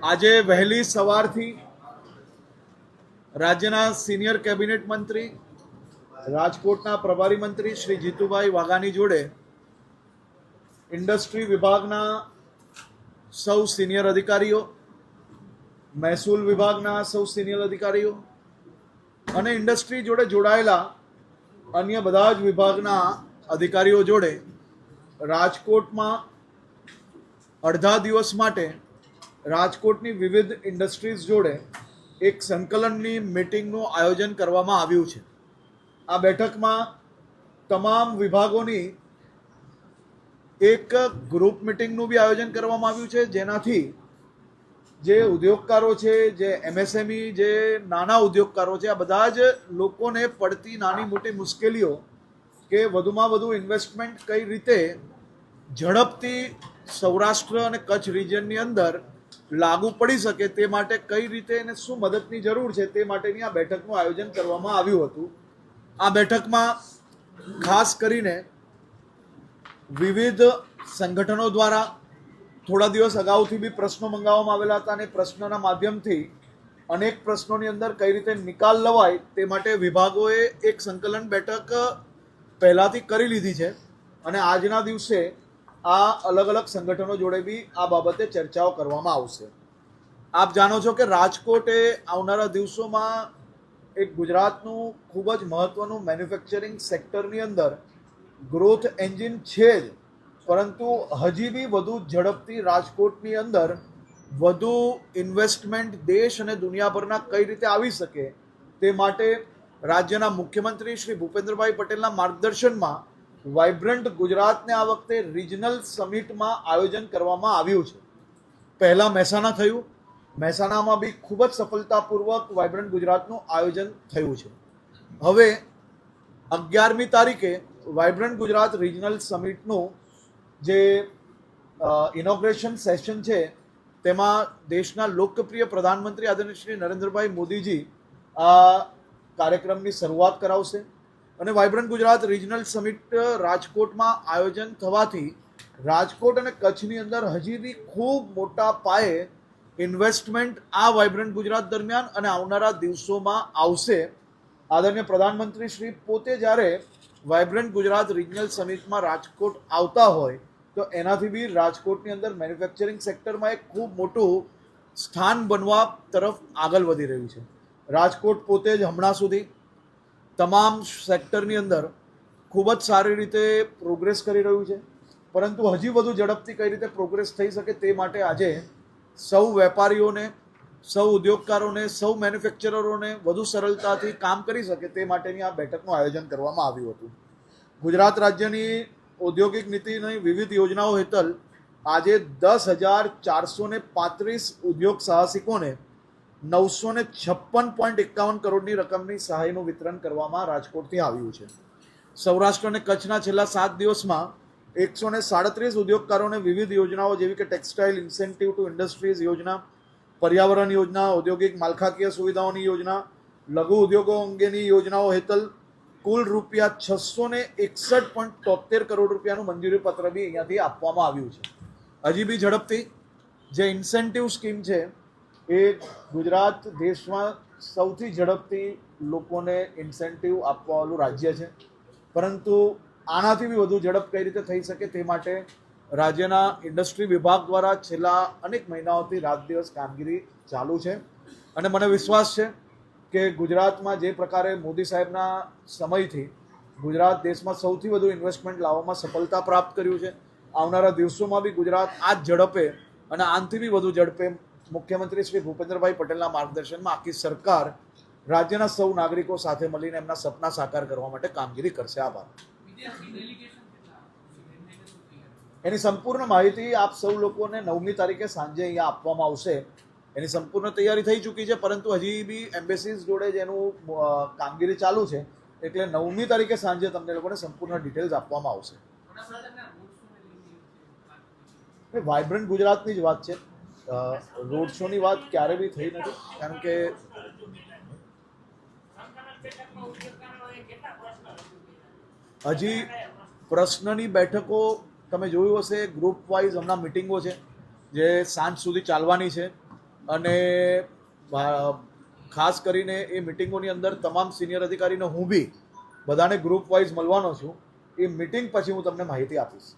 આજે વહેલી સવારથી રાજ્યના સિનિયર કેબિનેટ મંત્રી, રાજકોટના પ્રભારી મંત્રી શ્રી જીતુભાઈ વાઘાણી જોડે ઇન્ડસ્ટ્રી વિભાગના સૌ સિનિયર અધિકારીઓ, મહેસૂલ વિભાગના સૌ સિનિયર અધિકારીઓ અને ઇન્ડસ્ટ્રી જોડે જોડાયેલા અન્ય બધા જ વિભાગના અધિકારીઓ જોડે રાજકોટમાં અડધા દિવસ માટે રાજકોટની વિવિધ ઇન્ડસ્ટ્રીઝ જોડે એક સંકલનની મીટિંગનું આયોજન કરવામાં આવ્યું છે. આ બેઠકમાં તમામ વિભાગોની એક ગ્રુપ મીટિંગનું બી આયોજન કરવામાં આવ્યું છે, જેનાથી જે ઉદ્યોગકારો છે, જે એમએસએમઈ, જે નાના ઉદ્યોગકારો છે, આ બધા જ લોકોને પડતી નાની મોટી મુશ્કેલીઓ કે વધુમાં વધુ ઇન્વેસ્ટમેન્ટ કઈ રીતે ઝડપથી સૌરાષ્ટ્ર અને કચ્છ રિજિયનની અંદર લાગુ પડી શકે તે માટે કઈ રીતે એને શું મદદની જરૂર છે તે માટેની આ બેઠકનું આયોજન કરવામાં આવ્યું હતું. આ બેઠકમાં ખાસ કરીને વિવિધ સંગઠનો દ્વારા થોડા દિવસ અગાઉથી બી પ્રશ્નો મંગાવવામાં આવેલા હતા અને પ્રશ્નના માધ્યમથી અનેક પ્રશ્નોની અંદર કઈ રીતે નિકાલ લવાય તે માટે વિભાગોએ એક સંકલન બેઠક પહેલાંથી કરી લીધી છે અને આજના દિવસે આ અલગ અલગ સંગઠનો જોડે બી આ બાબતે ચર્ચાઓ કરવામાં આવશે. આપ જાણો છો કે રાજકોટ એ આવનારા દિવસોમાં એક ગુજરાતનું ખૂબ જ મહત્વનું મેન્યુફેક્ચરિંગ સેક્ટરની અંદર ગ્રોથ એન્જિન છે જ, પરંતુ હજી બી વધુ ઝડપથી રાજકોટની અંદર વધુ ઇન્વેસ્ટમેન્ટ દેશ અને દુનિયાભરના કઈ રીતે આવી શકે તે માટે રાજ્યના મુખ્યમંત્રી શ્રી ભૂપેન્દ્રભાઈ પટેલના માર્ગદર્શનમાં વાઇબ્રન્ટ ગુજરાતને આ વખતે રિજનલ સમિટમાં આયોજન કરવામાં આવ્યું છે. પહેલાં મહેસાણા થયું, મહેસાણામાં બી ખૂબ જ સફળતાપૂર્વક વાઇબ્રન્ટ ગુજરાતનું આયોજન થયું છે. હવે 11મી તારીખે વાઇબ્રન્ટ ગુજરાત રિજનલ સમિટનું જે ઇનોગ્રેશન સેશન છે તેમાં દેશના લોકપ્રિય પ્રધાનમંત્રી આદરણીય શ્રી નરેન્દ્રભાઈ મોદીજી આ કાર્યક્રમની શરૂઆત કરાવશે અને વાઇબ્રન્ટ ગુજરાત રિજનલ સમિટ રાજકોટમાં આયોજન થવાથી રાજકોટ અને કચ્છની અંદર હજી બી ખૂબ મોટા પાયે ઇન્વેસ્ટમેન્ટ આ વાઇબ્રન્ટ ગુજરાત દરમિયાન અને આવનારા દિવસોમાં આવશે. આદરણીય પ્રધાનમંત્રી શ્રી પોતે જ્યારે વાઇબ્રન્ટ ગુજરાત રિજનલ સમિટમાં રાજકોટ આવતા હોય તો એનાથી બી રાજકોટની અંદર મેન્યુફેક્ચરિંગ સેક્ટરમાં એક ખૂબ મોટું સ્થાન બનવા તરફ આગળ વધી રહ્યું છે. રાજકોટ પોતે જ હમણાં સુધી તમામ સેક્ટરની અંદર ખૂબ જ સારી રીતે પ્રોગ્રેસ કરી રહ્યું છે, પરંતુ હજી વધુ ઝડપથી કઈ રીતે પ્રોગ્રેસ થઈ શકે તે માટે આજે સૌ વેપારીઓને, સૌ ઉદ્યોગકારોને, સૌ મેન્યુફેક્ચરરોને વધુ સરળતાથી કામ કરી શકે તે માટેની આ બેઠકનું આયોજન કરવામાં આવ્યું હતું. ગુજરાત રાજ્યની ઔદ્યોગિક નીતિની વિવિધ યોજનાઓ હેઠળ આજે 10,435 ઉદ્યોગ સાહસિકોને 956.51 કરોડની રકમની સહાયનું વિતરણ કરવામાં રાજકોટથી આવ્યું છે. સૌરાષ્ટ્ર અને કચ્છના છેલ્લા 7 દિવસમાં 137 ઉદ્યોગકારોને વિવિધ યોજનાઓ જેવી કે ટેક્સટાઇલ ઇન્સેન્ટિવ ટુ ઇન્ડસ્ટ્રીઝ યોજના, પર્યાવરણ યોજના, ઔદ્યોગિક માળખાકીય સુવિધાઓની યોજના, લઘુ ઉદ્યોગો અંગેની યોજનાઓ હેઠળ કુલ રૂપિયા 661.73 કરોડ રૂપિયાનું મંજૂરી પત્ર બી અહીંયાથી આપવામાં આવ્યું છે. હજી બી ઝડપથી જે ઇન્સેન્ટિવ સ્કીમ છે એ ગુજરાત દેશમાં સૌથી ઝડપથી લોકોને ઇન્સેન્ટિવ આપવાવાળું રાજ્ય છે, પરંતુ આનાથી બી વધુ ઝડપ કઈ રીતે થઈ શકે તે માટે રાજ્યના ઇન્ડસ્ટ્રી વિભાગ દ્વારા છેલ્લા અનેક મહિનાઓથી રાત દિવસ કામગીરી ચાલુ છે અને મને વિશ્વાસ છે કે ગુજરાતમાં જે પ્રકારે મોદી સાહેબના સમયથી ગુજરાત દેશમાં સૌથી વધુ ઇન્વેસ્ટમેન્ટ લાવવામાં સફળતા પ્રાપ્ત કર્યું છે, આવનારા દિવસોમાં બી ગુજરાત આ જ ઝડપે અને આનાથી બી વધુ ઝડપે મુખ્યમંત્રી શ્રી ભૂપેન્દ્રભાઈ પટેલના માર્ગદર્શનમાં આખી સરકાર રાજ્યના સૌ નાગરિકો સાથે મળીને એમના સપના સાકાર કરવા માટે કામગીરી કરશે. આભાર. એની સંપૂર્ણ માહિતી આપ સૌ લોકોને 9મી તારીખે સાંજે અહીંયા આપવામાં આવશે. એની સંપૂર્ણ તૈયારી થઈ ચૂકી છે, પરંતુ હજી બી એમ્બેસીઝ જોડે જ એનું કામગીરી ચાલુ છે, એટલે 9મી તારીખે સાંજે તમને લોકોને સંપૂર્ણ ડિટેલ્સ આપવામાં આવશે. વાઇબ્રન્ટ ગુજરાતની જ વાત છે, રોડ શોની વાત ક્યારે બી થઈ નથી, કારણ કે હજી પ્રશ્નની બેઠકો તમે જોયું હશે ગ્રુપ વાઇઝ હમણાં મિટિંગો છે જે સાંજ સુધી ચાલવાની છે. અને ખાસ કરીને એ મિટિંગોની અંદર તમામ સિનિયર અધિકારીને હું બી બધાને ગ્રુપ વાઇઝ મળવાનો છું. એ મિટિંગ પછી હું તમને માહિતી આપીશ.